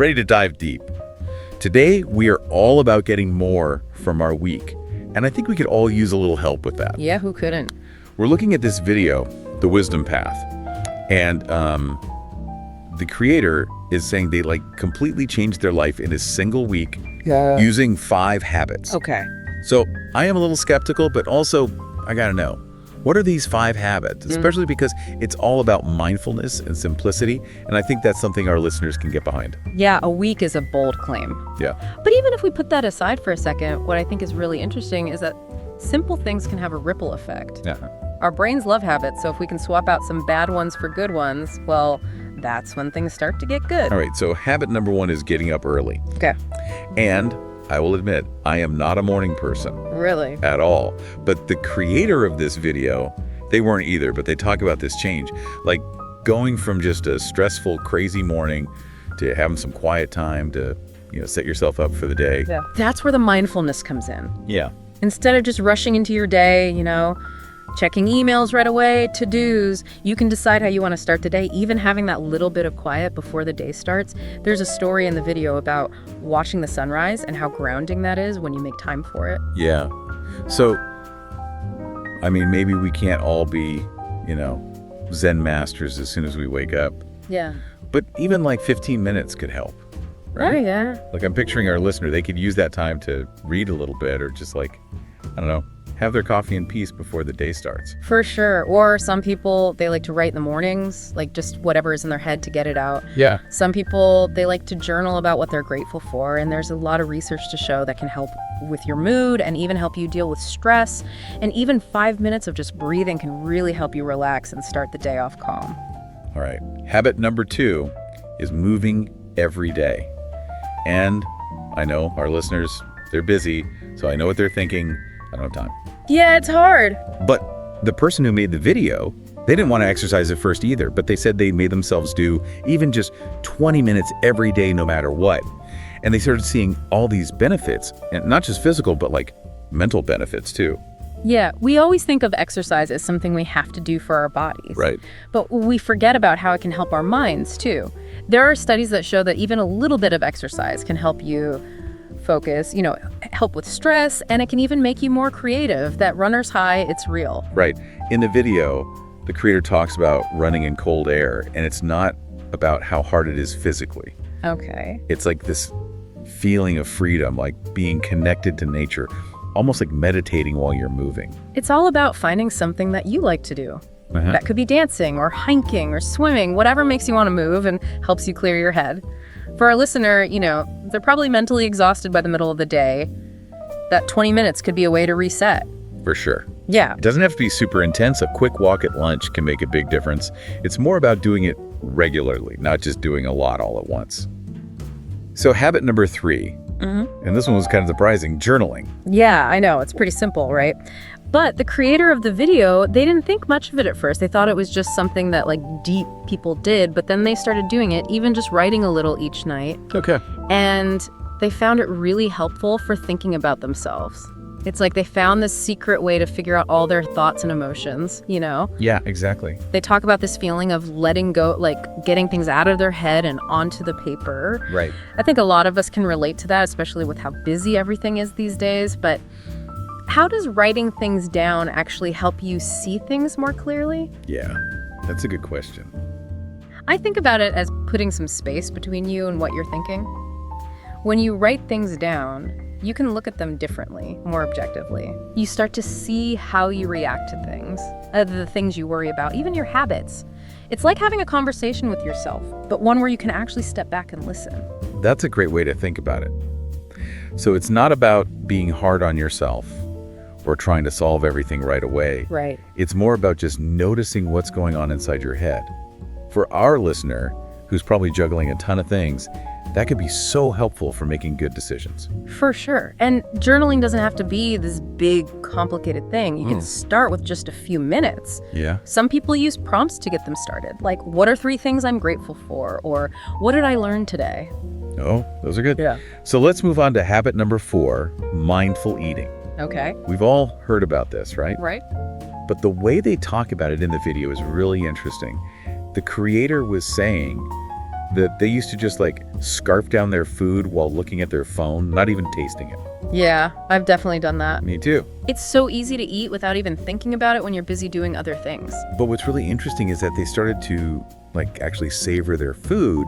ready to dive deep. Today, we are all about getting more from our week, and I think we could all use a little help with that. Yeah, who couldn't? We're looking at this video, The Wisdom Path, and the creator is saying they completely changed their life in a single week using 5 habits. Okay. So I am a little skeptical, but also I gotta know, what are these 5 habits? Especially because it's all about mindfulness and simplicity, and I think that's something our listeners can get behind. Yeah, a week is a bold claim. Yeah. But even if we put that aside for a second, what I think is really interesting is that simple things can have a ripple effect. Yeah. Our brains love habits, so if we can swap out some bad ones for good ones, well, that's when things start to get good. All right, so habit number 1 is getting up early. Okay. And I will admit, I am not a morning person. Really? At all. But the creator of this video, they weren't either, but they talk about this change. Like going from just a stressful, crazy morning to having some quiet time to, set yourself up for the day. Yeah. That's where the mindfulness comes in. Yeah. Instead of just rushing into your day, checking emails right away, to-dos, you can decide how you want to start the day, even having that little bit of quiet before the day starts. There's a story in the video about watching the sunrise and how grounding that is when you make time for it. Yeah. So, maybe we can't all be, Zen masters as soon as we wake up. Yeah. But even 15 minutes could help, right? Oh, yeah. I'm picturing our listener, they could use that time to read a little bit or just have their coffee in peace before the day starts. For sure. Or some people, they like to write in the mornings, just whatever is in their head to get it out. Yeah. Some people, they like to journal about what they're grateful for. And there's a lot of research to show that can help with your mood and even help you deal with stress. And even 5 minutes of just breathing can really help you relax and start the day off calm. All right. Habit number 2 is moving every day. And I know our listeners, they're busy, so I know what they're thinking. I don't have time. Yeah, it's hard. But the person who made the video, they didn't want to exercise at first either, but they said they made themselves do even just 20 minutes every day, no matter what. And they started seeing all these benefits, and not just physical, but mental benefits too. Yeah, we always think of exercise as something we have to do for our bodies. Right. But we forget about how it can help our minds too. There are studies that show that even a little bit of exercise can help you focus, help with stress, and it can even make you more creative. That runner's high, it's real. Right. In the video, the creator talks about running in cold air, and it's not about how hard it is physically. Okay. It's this feeling of freedom, being connected to nature, almost like meditating while you're moving. It's all about finding something that you like to do. That could be dancing or hiking or swimming, whatever makes you want to move and helps you clear your head. For our listener, they're probably mentally exhausted by the middle of the day. That 20 minutes could be a way to reset. For sure. Yeah. It doesn't have to be super intense. A quick walk at lunch can make a big difference. It's more about doing it regularly, not just doing a lot all at once. So habit number 3, and this one was kind of surprising, journaling. Yeah, I know. It's pretty simple, right? But the creator of the video, they didn't think much of it at first. They thought it was just something that deep people did, but then they started doing it, even just writing a little each night. Okay. And they found it really helpful for thinking about themselves. It's they found this secret way to figure out all their thoughts and emotions, Yeah, exactly. They talk about this feeling of letting go, getting things out of their head and onto the paper. Right. I think a lot of us can relate to that, especially with how busy everything is these days. But how does writing things down actually help you see things more clearly? Yeah, that's a good question. I think about it as putting some space between you and what you're thinking. When you write things down, you can look at them differently, more objectively. You start to see how you react to things, the things you worry about, even your habits. It's like having a conversation with yourself, but one where you can actually step back and listen. That's a great way to think about it. So it's not about being hard on yourself or trying to solve everything right away. Right. It's more about just noticing what's going on inside your head. For our listener, who's probably juggling a ton of things, that could be so helpful for making good decisions. For sure. And journaling doesn't have to be this big, complicated thing. You can start with just a few minutes. Yeah. Some people use prompts to get them started, like, what are 3 things I'm grateful for? Or what did I learn today? Oh, those are good. Yeah. So let's move on to habit number 4, mindful eating. Okay. We've all heard about this, right? Right. But the way they talk about it in the video is really interesting. The creator was saying that they used to just like scarf down their food while looking at their phone, not even tasting it. Yeah, I've definitely done that. Me too. It's so easy to eat without even thinking about it when you're busy doing other things. But what's really interesting is that they started to like actually savor their food,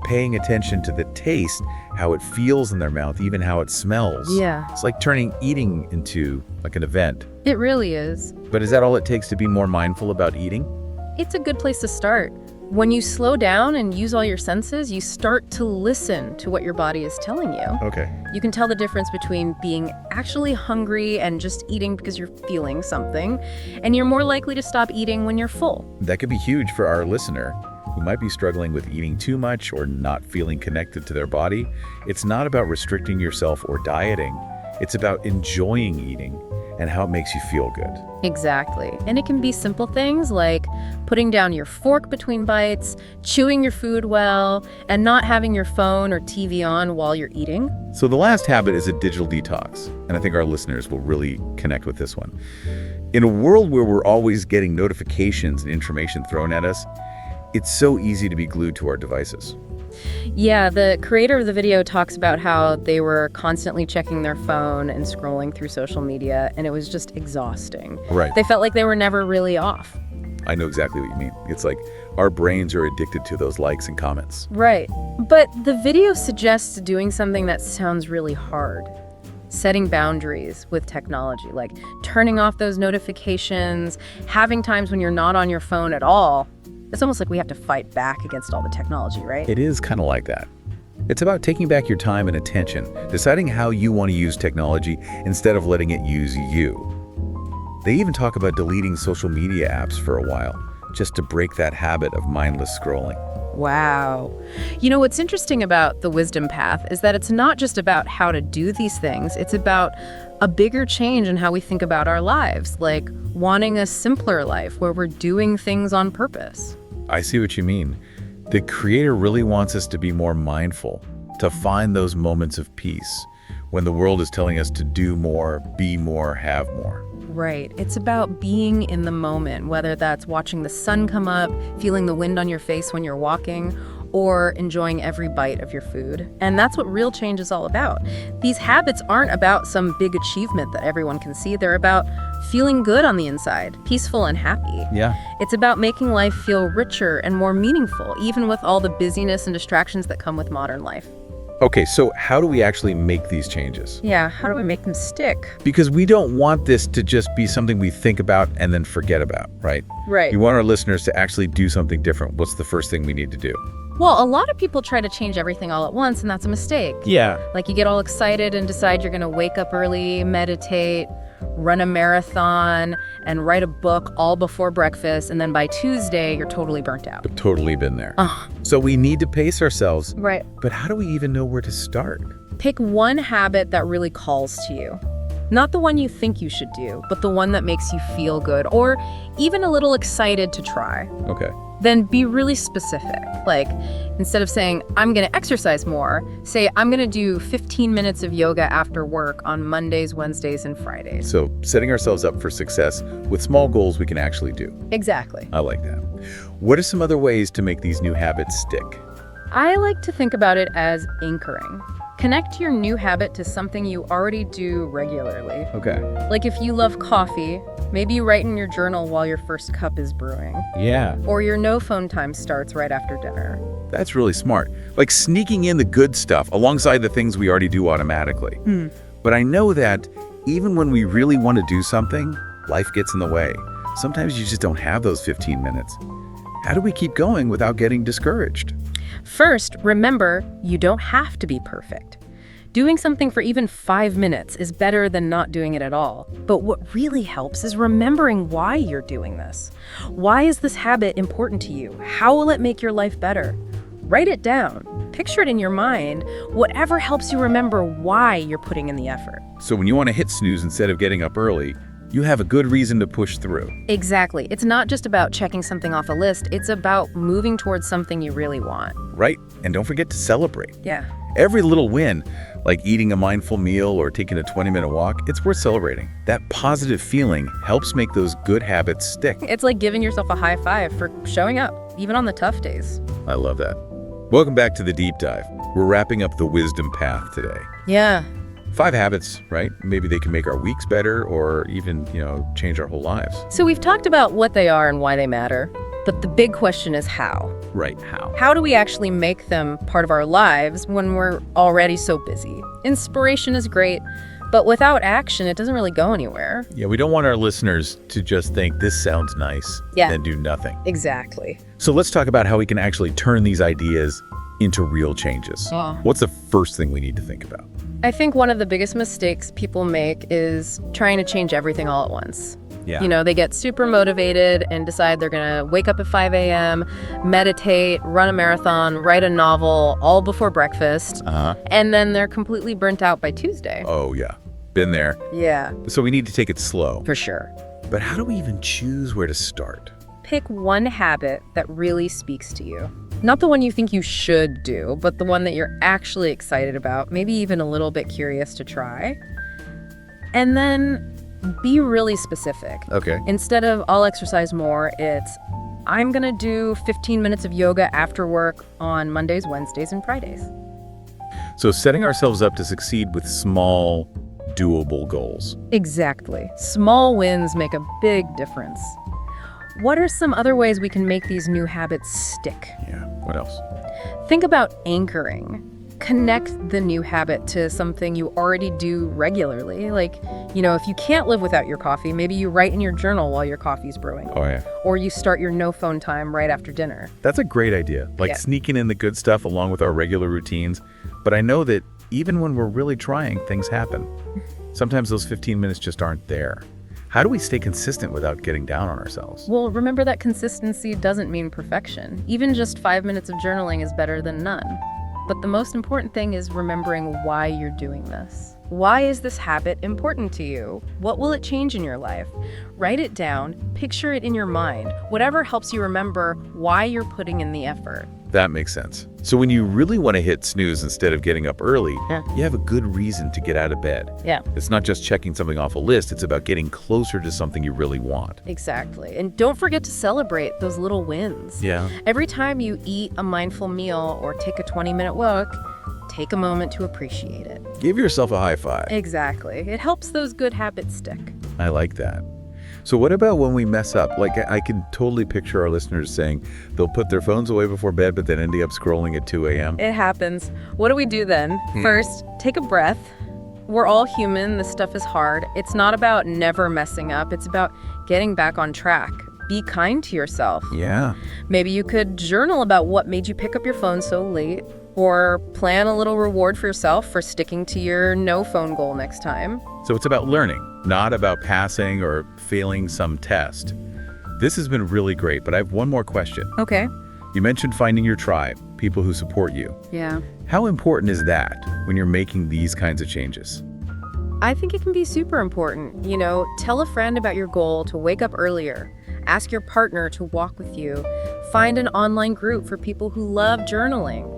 paying attention to the taste, how it feels in their mouth, even how it smells. Yeah. It's like turning eating into like an event. It really is. But is that all it takes to be more mindful about eating? It's a good place to start. When you slow down and use all your senses, you start to listen to what your body is telling you. Okay. You can tell the difference between being actually hungry and just eating because you're feeling something, and you're more likely to stop eating when you're full. That could be huge for our listener who might be struggling with eating too much or not feeling connected to their body. It's not about restricting yourself or dieting. It's about enjoying eating and how it makes you feel good. Exactly. And it can be simple things like putting down your fork between bites, chewing your food well, and not having your phone or TV on while you're eating. So the last habit is a digital detox, and I think our listeners will really connect with this one. In a world where we're always getting notifications and information thrown at us, it's so easy to be glued to our devices. Yeah, the creator of the video talks about how they were constantly checking their phone and scrolling through social media, and it was just exhausting. Right. They felt like they were never really off. I know exactly what you mean. It's like our brains are addicted to those likes and comments. Right. But the video suggests doing something that sounds really hard. Setting boundaries with technology, like turning off those notifications, having times when you're not on your phone at all. It's almost like we have to fight back against all the technology, right? It is kind of like that. It's about taking back your time and attention, deciding how you want to use technology instead of letting it use you. They even talk about deleting social media apps for a while, just to break that habit of mindless scrolling. Wow. You know, what's interesting about the wisdom path is that it's not just about how to do these things. It's about a bigger change in how we think about our lives, like wanting a simpler life where we're doing things on purpose. I see what you mean. The creator really wants us to be more mindful, to find those moments of peace when the world is telling us to do more, be more, have more. Right. It's about being in the moment, whether that's watching the sun come up, feeling the wind on your face when you're walking, or enjoying every bite of your food. And that's what real change is all about. These habits aren't about some big achievement that everyone can see. They're about feeling good on the inside, peaceful and happy. Yeah. It's about making life feel richer and more meaningful, even with all the busyness and distractions that come with modern life. Okay, so how do we actually make these changes? Yeah, how do we make them stick? Because we don't want this to just be something we think about and then forget about, right? Right. We want our listeners to actually do something different. What's the first thing we need to do? Well, a lot of people try to change everything all at once, and that's a mistake. Yeah. Like you get all excited and decide you're going to wake up early, meditate, run a marathon, and write a book all before breakfast, and then by Tuesday, you're totally burnt out. Totally been there. So we need to pace ourselves. Right. But how do we even know where to start? Pick one habit that really calls to you. Not the one you think you should do, but the one that makes you feel good, or even a little excited to try. Okay. Then be really specific. Like, instead of saying, I'm going to exercise more, say, I'm going to do 15 minutes of yoga after work on Mondays, Wednesdays, and Fridays. So setting ourselves up for success with small goals we can actually do. Exactly. I like that. What are some other ways to make these new habits stick? I like to think about it as anchoring. Connect your new habit to something you already do regularly. Okay. Like if you love coffee, maybe you write in your journal while your first cup is brewing. Yeah. Or your no phone time starts right after dinner. That's really smart. Like sneaking in the good stuff alongside the things we already do automatically. But I know that even when we really want to do something, life gets in the way. Sometimes you just don't have those 15 minutes. How do we keep going without getting discouraged? First, remember, you don't have to be perfect. Doing something for even 5 minutes is better than not doing it at all. But what really helps is remembering why you're doing this. Why is this habit important to you? How will it make your life better? Write it down. Picture it in your mind. Whatever helps you remember why you're putting in the effort. So when you want to hit snooze instead of getting up early, you have a good reason to push through. Exactly. It's not just about checking something off a list. It's about moving towards something you really want. Right? And don't forget to celebrate. Yeah. Every little win, like eating a mindful meal or taking a 20-minute walk, it's worth celebrating. That positive feeling helps make those good habits stick. It's like giving yourself a high five for showing up, even on the tough days. I love that. Welcome back to the Deep Dive. We're wrapping up the wisdom path today. Yeah. 5 habits, right? Maybe they can make our weeks better or even, change our whole lives. So we've talked about what they are and why they matter, but the big question is how. Right, how? How do we actually make them part of our lives when we're already so busy? Inspiration is great, but without action, it doesn't really go anywhere. Yeah, we don't want our listeners to just think this sounds nice and do nothing. Exactly. So let's talk about how we can actually turn these ideas into real changes. What's the first thing we need to think about? I think one of the biggest mistakes people make is trying to change everything all at once. Yeah. They get super motivated and decide they're going to wake up at 5 a.m., meditate, run a marathon, write a novel, all before breakfast. And then they're completely burnt out by Tuesday. Oh, yeah. Been there. Yeah. So we need to take it slow. For sure. But how do we even choose where to start? Pick one habit that really speaks to you. Not the one you think you should do, but the one that you're actually excited about, maybe even a little bit curious to try. And then be really specific. Okay. Instead of I'll exercise more, it's I'm going to do 15 minutes of yoga after work on Mondays, Wednesdays, and Fridays. So setting ourselves up to succeed with small, doable goals. Exactly. Small wins make a big difference. What are some other ways we can make these new habits stick? Yeah. What else? Think about anchoring. Connect the new habit to something you already do regularly. Like, if you can't live without your coffee, maybe you write in your journal while your coffee's brewing. Oh, yeah. Or you start your no phone time right after dinner. That's a great idea. Like sneaking in the good stuff along with our regular routines. But I know that even when we're really trying, things happen. Sometimes those 15 minutes just aren't there. How do we stay consistent without getting down on ourselves? Well, remember that consistency doesn't mean perfection. Even just 5 minutes of journaling is better than none. But the most important thing is remembering why you're doing this. Why is this habit important to you? What will it change in your life? Write it down, picture it in your mind, whatever helps you remember why you're putting in the effort. That makes sense. So when you really want to hit snooze instead of getting up early, Yeah. you have a good reason to get out of bed. Yeah. It's not just checking something off a list, it's about getting closer to something you really want. Exactly. And don't forget to celebrate those little wins. Yeah. Every time you eat a mindful meal or take a 20-minute walk, take a moment to appreciate it. Give yourself a high five. Exactly. It helps those good habits stick. I like that. So what about when we mess up? Like, I can totally picture our listeners saying they'll put their phones away before bed, but then ending up scrolling at 2 a.m. It happens. What do we do then? First, take a breath. We're all human. This stuff is hard. It's not about never messing up. It's about getting back on track. Be kind to yourself. Yeah. Maybe you could journal about what made you pick up your phone so late, or plan a little reward for yourself for sticking to your no phone goal next time. So it's about learning, not about passing or failing some test. This has been really great, but I have one more question. Okay. You mentioned finding your tribe, people who support you. Yeah. How important is that when you're making these kinds of changes? I think it can be super important. Tell a friend about your goal to wake up earlier. Ask your partner to walk with you. Find an online group for people who love journaling.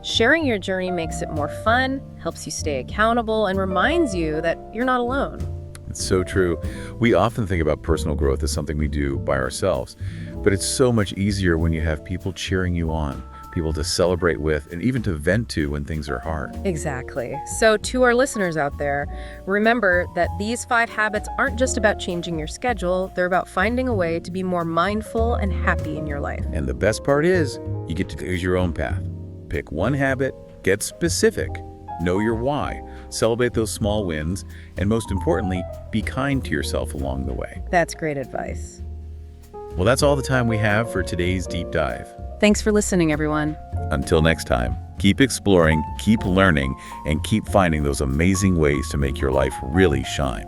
Sharing your journey makes it more fun, helps you stay accountable, and reminds you that you're not alone. It's so true. We often think about personal growth as something we do by ourselves, but it's so much easier when you have people cheering you on, people to celebrate with, and even to vent to when things are hard. Exactly. So to our listeners out there, remember that these 5 habits aren't just about changing your schedule, they're about finding a way to be more mindful and happy in your life. And the best part is, you get to choose your own path. Pick one habit, get specific, know your why, celebrate those small wins, and most importantly, be kind to yourself along the way. That's great advice. Well, that's all the time we have for today's deep dive. Thanks for listening, everyone. Until next time, keep exploring, keep learning, and keep finding those amazing ways to make your life really shine.